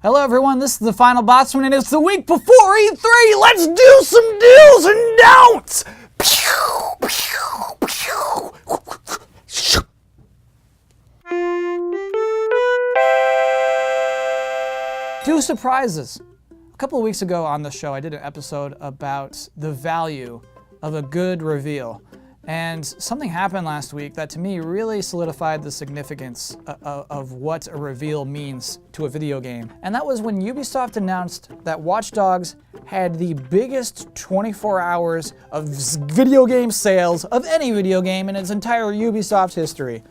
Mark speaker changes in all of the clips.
Speaker 1: Hello everyone, this is the final Bosman and it's the week before E3. Let's do some do's and don'ts. Two surprises. A couple of weeks ago on the show, I did an episode about the value of a good reveal. And something happened last week that to me really solidified the significance of what a reveal means to a video game. And that was when Ubisoft announced that Watch Dogs had the biggest 24 hours of video game sales of any video game in its entire Ubisoft history.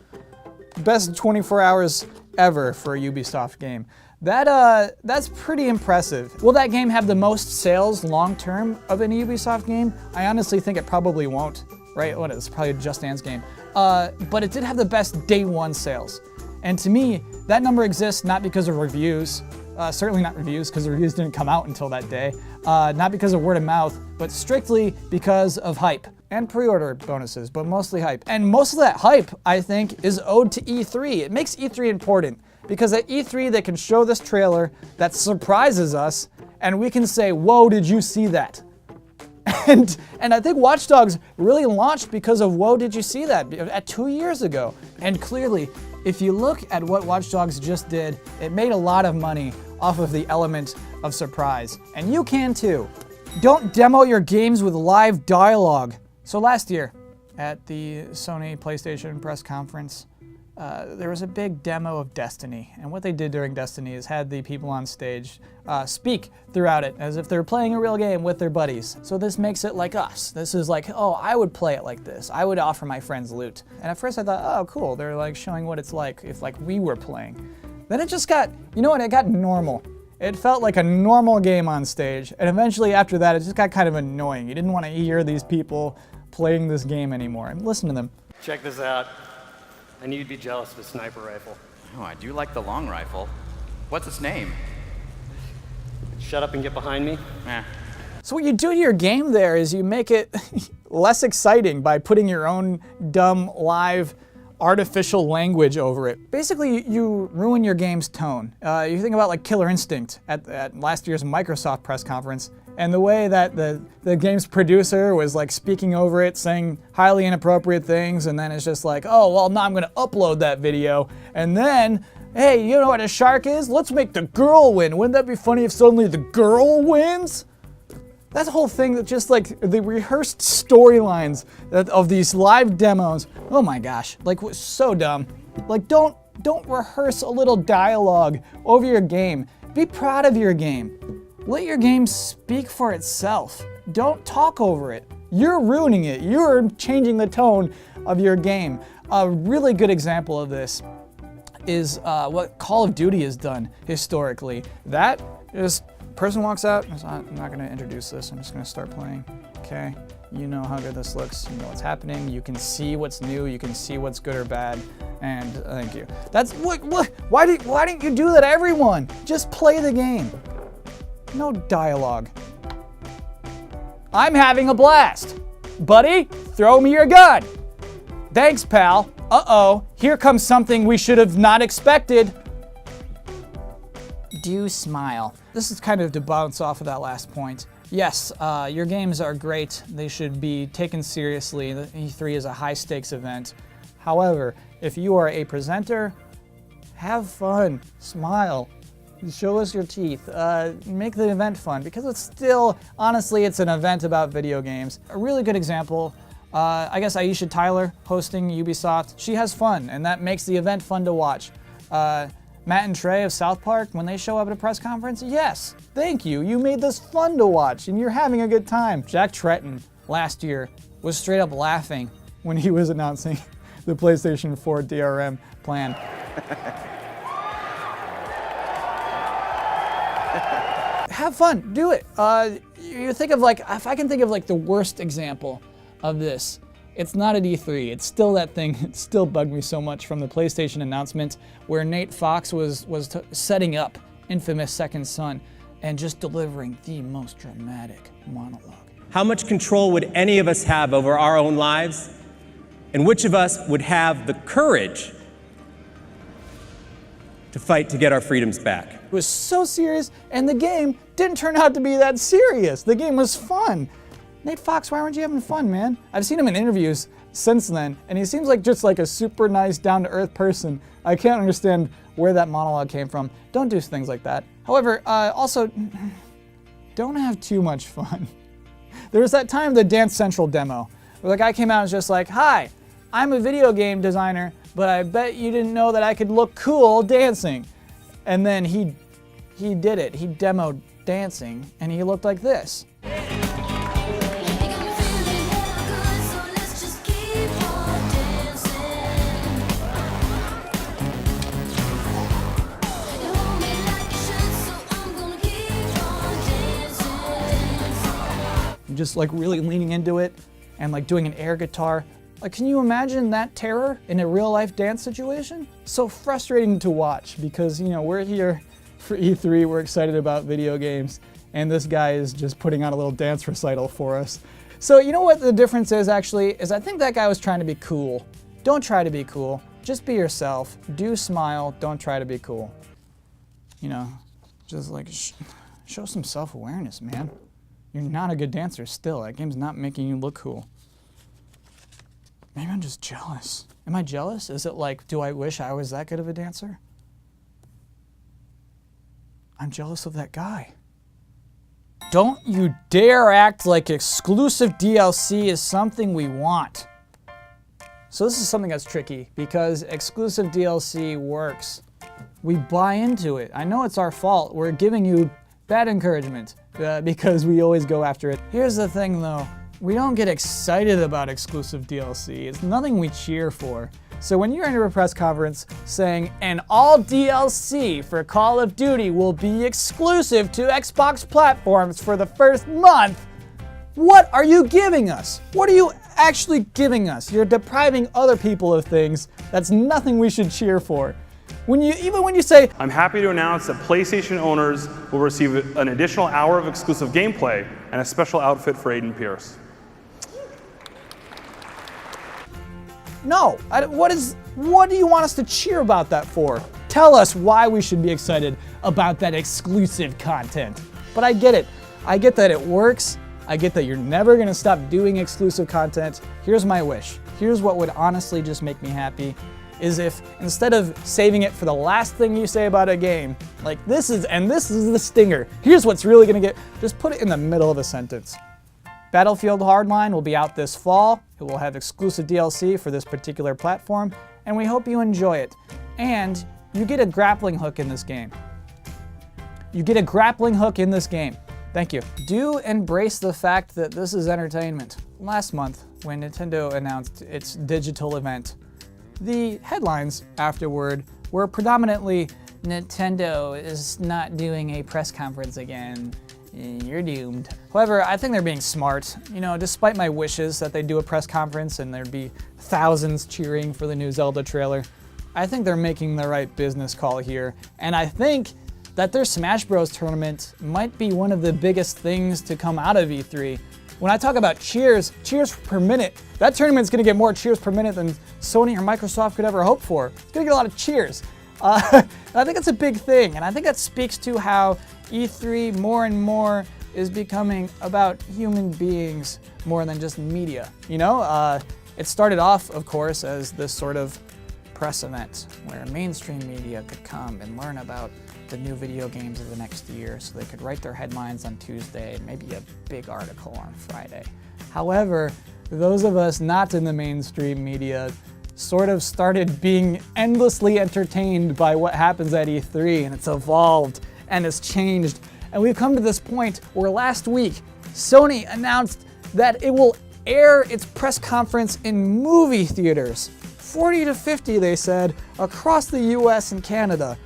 Speaker 1: Best 24 hours ever for a Ubisoft game. That's pretty impressive. Will that game have the most sales long-term of any Ubisoft game? I honestly think it probably won't. Right, what is probably a Just Dance game. But it did have the best day one sales. And to me, that number exists not because of reviews, certainly not reviews, because the reviews didn't come out until that day, not because of word of mouth, but strictly because of hype and pre-order bonuses, but mostly hype. And most of that hype, I think, is owed to E3. It makes E3 important, because at E3 they can show this trailer that surprises us, and we can say, whoa, did you see that? And I think Watch Dogs really launched because of whoa, did you see that? At 2 years ago. And clearly, if you look at what Watch Dogs just did, it made a lot of money off of the element of surprise. And you can too. Don't demo your games with live dialogue. So last year, at the Sony PlayStation press conference, there was a big demo of Destiny, and what they did during Destiny is had the people on stage speak throughout it as if they're playing a real game with their buddies. So this makes it like us. This is like, oh, I would play it like this. I would offer my friends loot. And at first I thought, oh, cool, they're like showing what it's like if like we were playing. Then it just got, you know what, it got normal. It felt like a normal game on stage, and eventually after that it just got kind of annoying. You didn't want to hear these people playing this game anymore and listen to them.
Speaker 2: Check this out. I knew you'd be jealous of a sniper rifle.
Speaker 3: Oh, I do like the long rifle. What's its name?
Speaker 2: Shut up and get behind me.
Speaker 1: So what you do to your game there is you make it less exciting by putting your own dumb, live, artificial language over it. Basically, you ruin your game's tone. You think about like Killer Instinct at last year's Microsoft press conference, and the way that the game's producer was like speaking over it, saying highly inappropriate things, and then it's just like, oh, well, now I'm gonna upload that video, and then, hey, you know what a shark is? Let's make the girl win. Wouldn't that be funny if suddenly the girl wins? That whole thing that just like the rehearsed storylines of these live demos, oh my gosh, like was so dumb. Like don't rehearse a little dialogue over your game. Be proud of your game. Let your game speak for itself. Don't talk over it. You're ruining it. You're changing the tone of your game. A really good example of this is what Call of Duty has done historically. That is, person walks out, I'm not gonna introduce this, I'm just gonna start playing. Okay, you know how good this looks, you know what's happening, you can see what's new, you can see what's good or bad, and thank you. That's, why didn't you do that, everyone? Just play the game. No dialogue. I'm having a blast. Buddy, throw me your gun. Thanks, pal. Uh-oh, here comes something we should have not expected. Do smile. This is kind of to bounce off of that last point. Yes, your games are great. They should be taken seriously. The E3 is a high-stakes event. However, if you are a presenter, have fun, smile. Show us your teeth, make the event fun, because it's still, honestly, it's an event about video games. A really good example, I guess Aisha Tyler hosting Ubisoft, she has fun, and that makes the event fun to watch. Matt and Trey of South Park, when they show up at a press conference, yes, thank you, you made this fun to watch, and you're having a good time. Jack Tretton, last year, was straight up laughing when he was announcing the PlayStation 4 DRM plan. Have fun, do it. You think of like, if I can think of like the worst example of this, it's not at E3, it's still that thing, it still bugged me so much from the PlayStation announcement where Nate Fox was setting up infamous Second Son and just delivering the most dramatic monologue.
Speaker 4: How much control would any of us have over our own lives? And which of us would have the courage to fight to get our freedoms back?
Speaker 1: It was so serious, and the game didn't turn out to be that serious. The game was fun. Nate Fox, why weren't you having fun, man? I've seen him in interviews since then, and he seems like just like a super nice, down-to-earth person. I can't understand where that monologue came from. Don't do things like that. However, also, don't have too much fun. There was that time, the Dance Central demo, where the guy came out and was just like, "Hi, I'm a video game designer, but I bet you didn't know that I could look cool dancing." And then he did it. He demoed dancing, and he looked like this. Just like really leaning into it and like doing an air guitar. Like, can you imagine that terror in a real life dance situation? So frustrating to watch because, you know, we're here for E3, we're excited about video games, and this guy is just putting on a little dance recital for us. So you know what the difference is actually, is I think that guy was trying to be cool. Don't try to be cool, just be yourself. Do smile, don't try to be cool. You know, just like show some self-awareness, man. You're not a good dancer still. That game's not making you look cool. Maybe I'm just jealous. Am I jealous? Is it like, do I wish I was that good of a dancer? I'm jealous of that guy. Don't you dare act like exclusive DLC is something we want. So this is something that's tricky because exclusive DLC works. We buy into it. I know it's our fault. We're giving you bad encouragement because we always go after it. Here's the thing though, we don't get excited about exclusive DLC. It's nothing we cheer for. So when you're in a press conference saying, and all DLC for Call of Duty will be exclusive to Xbox platforms for the first month, what are you giving us? What are you actually giving us? You're depriving other people of things. That's nothing we should cheer for. Even when you say,
Speaker 5: I'm happy to announce that PlayStation owners will receive an additional hour of exclusive gameplay and a special outfit for Aiden Pierce.
Speaker 1: no, what do you want us to cheer about that for? Tell us why we should be excited about that exclusive content. But I get it. I get that it works. I get that you're never gonna stop doing exclusive content. Here's my wish. Here's what would honestly just make me happy. Is if instead of saving it for the last thing you say about a game, like this is the stinger, here's what's really gonna get, just put it in the middle of a sentence. Battlefield Hardline will be out this fall. It will have exclusive DLC for this particular platform, and we hope you enjoy it. And you get a grappling hook in this game. You get a grappling hook in this game. Thank you. Do embrace the fact that this is entertainment. Last month, when Nintendo announced its digital event, the headlines afterward were predominantly, Nintendo is not doing a press conference again. You're doomed. However, I think they're being smart. You know, despite my wishes that they do a press conference and there'd be thousands cheering for the new Zelda trailer, I think they're making the right business call here. And I think that their Smash Bros. Tournament might be one of the biggest things to come out of E3. When I talk about cheers per minute, that tournament's gonna get more cheers per minute than Sony or Microsoft could ever hope for. It's gonna get a lot of cheers. I think that's a big thing, and I think that speaks to how E3 more and more is becoming about human beings more than just media. You know, it started off, of course, as this sort of press event where mainstream media could come and learn about the new video games of the next year so they could write their headlines on Tuesday and maybe a big article on Friday. However, those of us not in the mainstream media sort of started being endlessly entertained by what happens at E3, and it's evolved and it's changed. And we've come to this point where last week, Sony announced that it will air its press conference in movie theaters. 40 to 50, they said, across the US and Canada.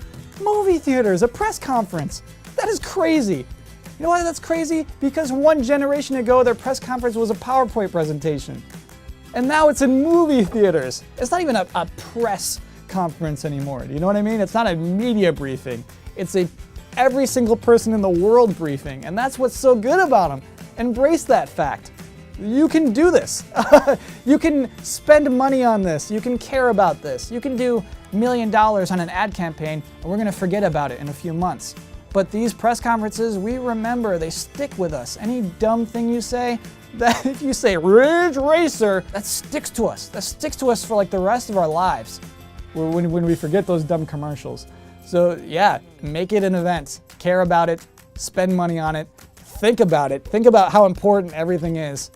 Speaker 1: Movie theaters, a press conference. That is crazy. You know why that's crazy? Because one generation ago, their press conference was a PowerPoint presentation. And now it's in movie theaters. It's not even a press conference anymore. Do you know what I mean? It's not a media briefing. It's a every single person in the world briefing. And that's what's so good about them. Embrace that fact. You can do this. You can spend money on this. You can care about this. You can do $1 million on an ad campaign, and we're going to forget about it in a few months. But these press conferences, we remember, they stick with us. Any dumb thing you say, that if you say Ridge Racer, that sticks to us. That sticks to us for like the rest of our lives when we forget those dumb commercials. So yeah, make it an event. Care about it. Spend money on it. Think about it. Think about how important everything is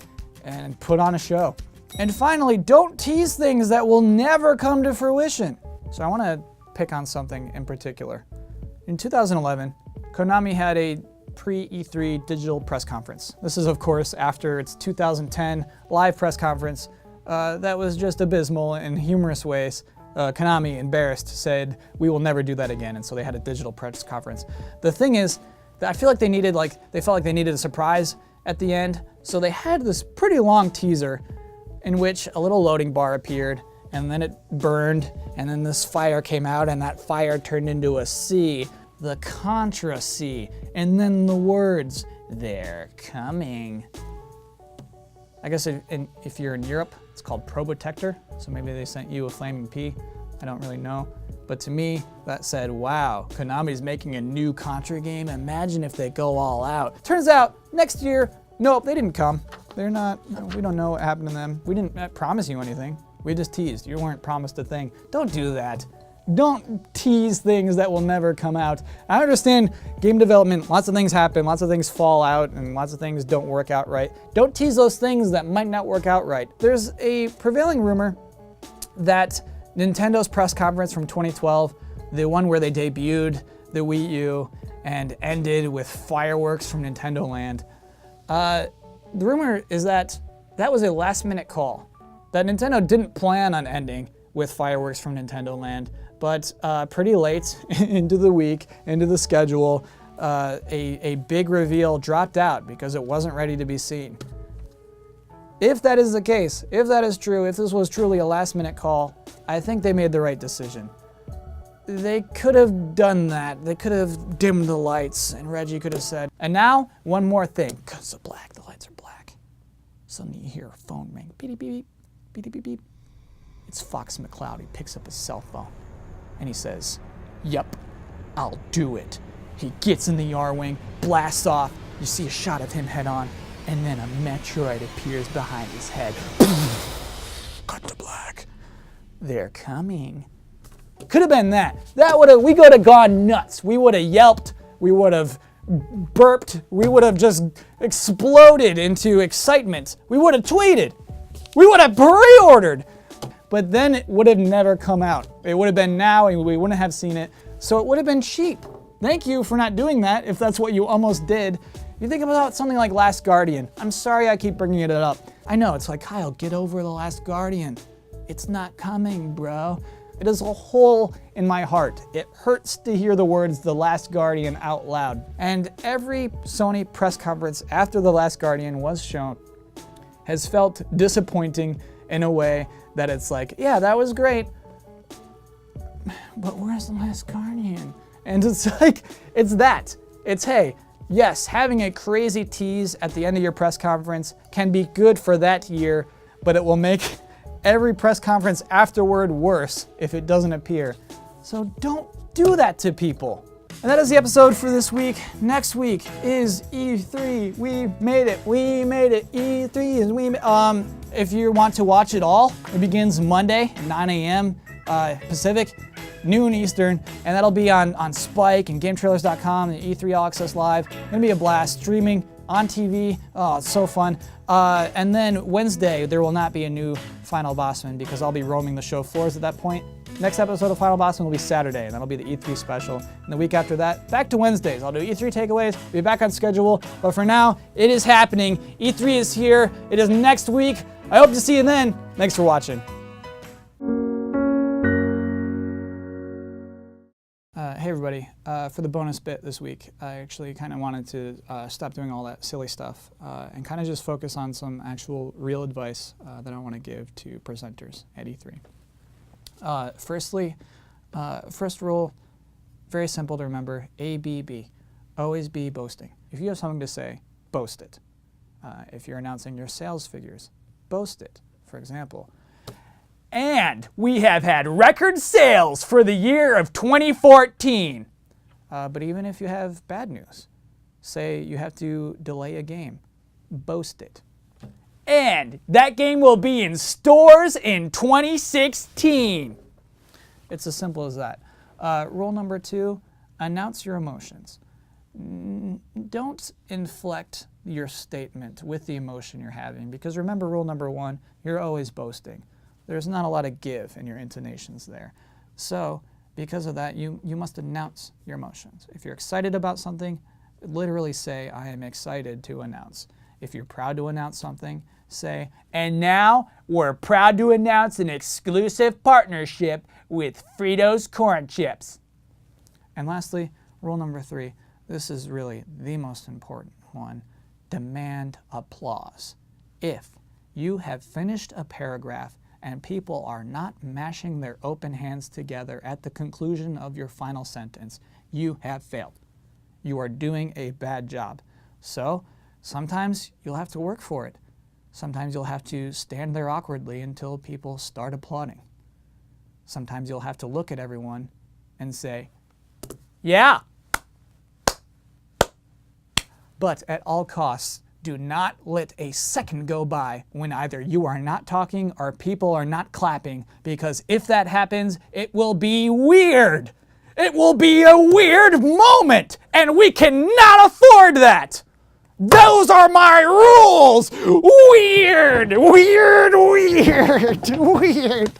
Speaker 1: and put on a show. And finally, don't tease things that will never come to fruition. So I want to pick on something in particular. In 2011, Konami had a pre-E3 digital press conference. This is, of course, after its 2010 live press conference that was just abysmal in humorous ways. Konami, embarrassed, said, "We will never do that again," and so they had a digital press conference. The thing is, I feel like they felt like they needed a surprise at the end, so they had this pretty long teaser in which a little loading bar appeared, and then it burned, and then this fire came out, and that fire turned into a sea, the Contra Sea, and then the words, "They're coming." I guess if you're in Europe, it's called Probotector, so maybe they sent you a flaming pea. I don't really know. But to me, that said, wow, Konami's making a new Contra game. Imagine if they go all out. Turns out, next year, nope, they didn't come. They're not, we don't know what happened to them. We didn't promise you anything. We just teased. You weren't promised a thing. Don't do that. Don't tease things that will never come out. I understand game development, lots of things happen, lots of things fall out, and lots of things don't work out right. Don't tease those things that might not work out right. There's a prevailing rumor that Nintendo's press conference from 2012, the one where they debuted the Wii U and ended with fireworks from Nintendo Land, the rumor is that that was a last-minute call, that Nintendo didn't plan on ending with fireworks from Nintendo Land, but pretty late into the week, into the schedule, a big reveal dropped out because it wasn't ready to be seen. If that is the case, if that is true, if this was truly a last-minute call, I think they made the right decision. They could have done that. They could have dimmed the lights, and Reggie could have said, and now, one more thing. Because the lights are black. Suddenly you hear a phone ring. Beep, beep, beep, beep, beep, beep. It's Fox McCloud. He picks up his cell phone, and he says, "Yup, I'll do it." He gets in the R-Wing, blasts off. You see a shot of him head on, and then a Metroid appears behind his head. Cut to black. They're coming. Could have been that. We could have gone nuts. We would have yelped. We would have burped. We would have just exploded into excitement. We would have tweeted. We would have pre-ordered. But then it would have never come out. It would have been now, and we wouldn't have seen it. So it would have been cheap. Thank you for not doing that, if that's what you almost did. You think about something like Last Guardian. I'm sorry I keep bringing it up. I know, it's like, Kyle, get over The Last Guardian. It's not coming, bro. It is a hole in my heart. It hurts to hear the words The Last Guardian out loud. And every Sony press conference after The Last Guardian was shown has felt disappointing in a way that it's like, yeah, that was great, but where's The Last Guardian? And it's like, it's that. It's, hey, yes, having a crazy tease at the end of your press conference can be good for that year, but it will make every press conference afterward worse if it doesn't appear. So don't do that to people. And that is the episode for this week. Next week is E3. We made it. We made it. E3 is we. If you want to watch it all, it begins Monday, 9 a.m. Pacific, noon Eastern, and that'll be on Spike and GameTrailers.com and E3 All Access Live. It's gonna be a blast. Streaming on TV. Oh, it's so fun. And then Wednesday, there will not be a new Final Bosman because I'll be roaming the show floors at that point. Next episode of Final Bosman will be Saturday, and that'll be the E3 special. And the week after that, back to Wednesdays. I'll do E3 takeaways, be back on schedule. But for now, it is happening. E3 is here. It is next week. I hope to see you then. Thanks for watching. Hey everybody, for the bonus bit this week, I actually kind of wanted to stop doing all that silly stuff and kind of just focus on some actual real advice that I want to give to presenters at E3. First rule, very simple to remember, ABB, always be boasting. If you have something to say, boast it. If you're announcing your sales figures, boast it, for example. And we have had record sales for the year of 2014. But even if you have bad news, say you have to delay a game, boast it. And that game will be in stores in 2016. It's as simple as that. Rule number 2, announce your emotions. Don't inflect your statement with the emotion you're having, because remember rule number 1, you're always boasting. There's not a lot of give in your intonations there. So because of that, you must announce your emotions. If you're excited about something, literally say, I am excited to announce. If you're proud to announce something, say, and now we're proud to announce an exclusive partnership with Fritos Corn Chips. And lastly, rule number 3, this is really the most important one, demand applause. If you have finished a paragraph and people are not mashing their open hands together at the conclusion of your final sentence, you have failed. You are doing a bad job. So sometimes you'll have to work for it. Sometimes you'll have to stand there awkwardly until people start applauding. Sometimes you'll have to look at everyone and say, yeah. But at all costs, do not let a second go by when either you are not talking or people are not clapping, because if that happens, it will be weird. It will be a weird moment, and we cannot afford that. Those are my rules. Weird, weird, weird, weird.